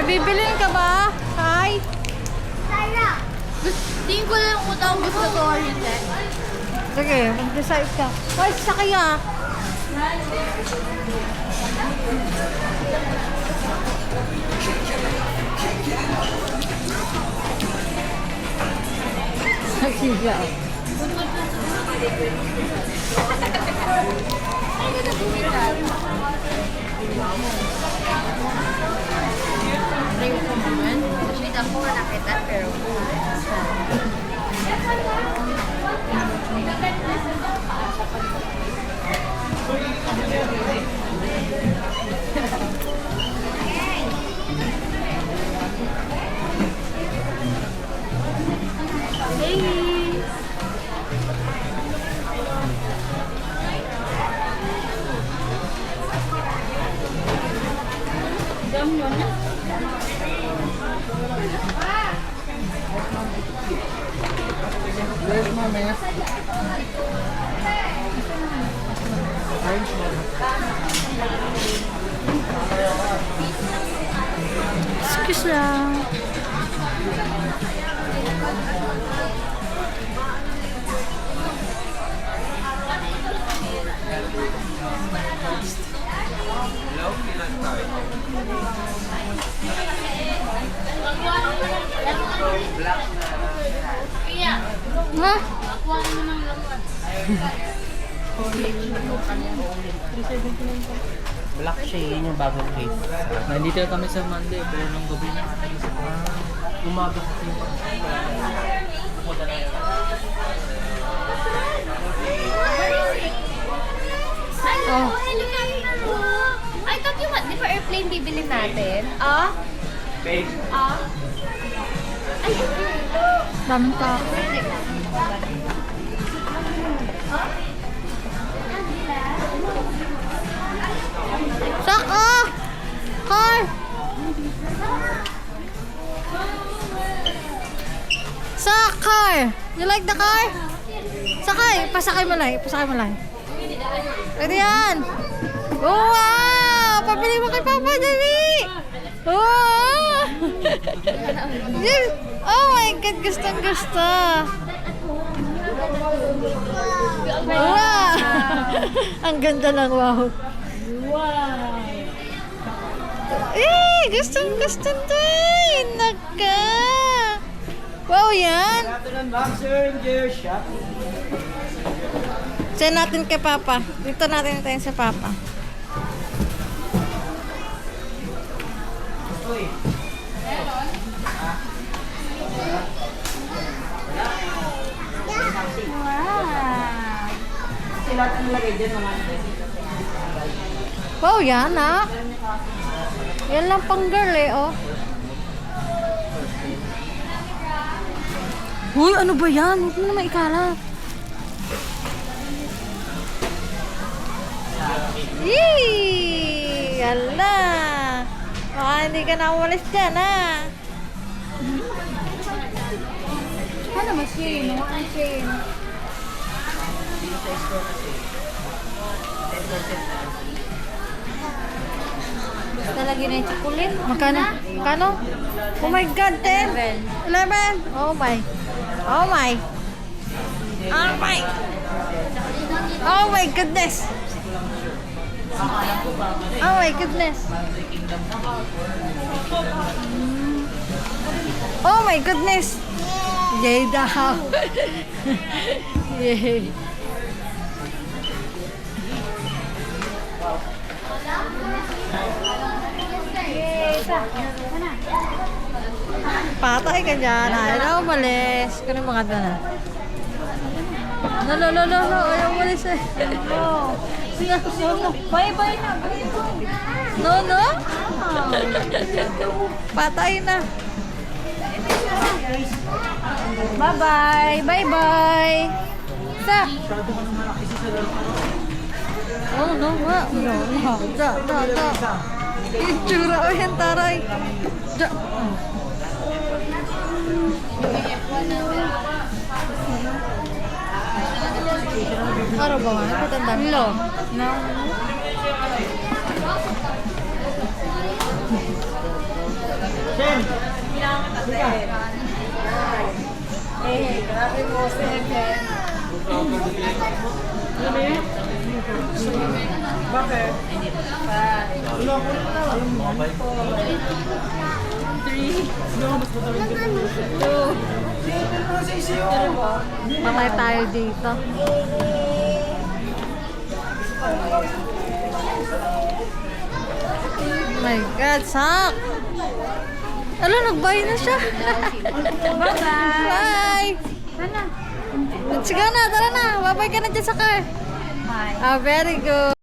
Bibilin ka ba? Hi? Tingin ko lang kung tawag gusto ko or hindi. Sige, mag-decide ka. Hoy, sakay ah. Sakay ka. Tingin ko naman. Actually, ako na nakita pero Yes, ma'am. Excuse lang. Ha? Black siya yun yung bagong case. Nandito kami sa Monday, pero nung gabi na tayo sa Umaga kasi yung Oh. helicopter mo. I thought you di ba airplane bibilin natin? Ah? Ah? Ay, Daming tao. Saka! Car! Sakay! You like the car? Sakay! Pasakay mo lang. Pasakay mo lang. Pwede yan! Oh, wow! Pabili mo kay Papa, dali! Oh! Yes! Oh my God! Gustong gusto! Wow! Ang ganda ng wow! Eh! Gustong gusto din! Naka! Wow yan! Afternoon, ma'am, sir, enjoy your shop. Send natin kay Papa. Dito natin tayo sa Papa. Uy. Sila ang nilagay dyan naman. Wow, yan ah. Yan lang pang girl eh, oh. Uy, ano ba yan? Huwag mo naman ikalat. Yee! Yala! Baka hindi ka na umalis dyan, ah. Ano machine? Ano machine? Basta lagi na yung chocolate. Magkano? Magkano? Oh my God, 10? 11? Oh my. Oh my. Oh my. Oh my goodness. Oh my goodness. Oh my goodness. Yay daw. Yay. Patay ka dyan. Ayaw na umalis. Kano mga na? No. Ayaw umalis eh. No. Bye-bye na. No. Patay na. Bye-bye. Sa. Oh, no. Da. Itsura. Oh, yan taray. Da. Araw ba nga? Patandaan mo? No. Shen! Grabe po, Seven. Bakit? Patay tayo dito. My God, sak! Ala, nag-bye na siya. Bye-bye. Bye! Sige na, tara na. Bye-bye ka na dyan sa car. Bye. Ah, very good.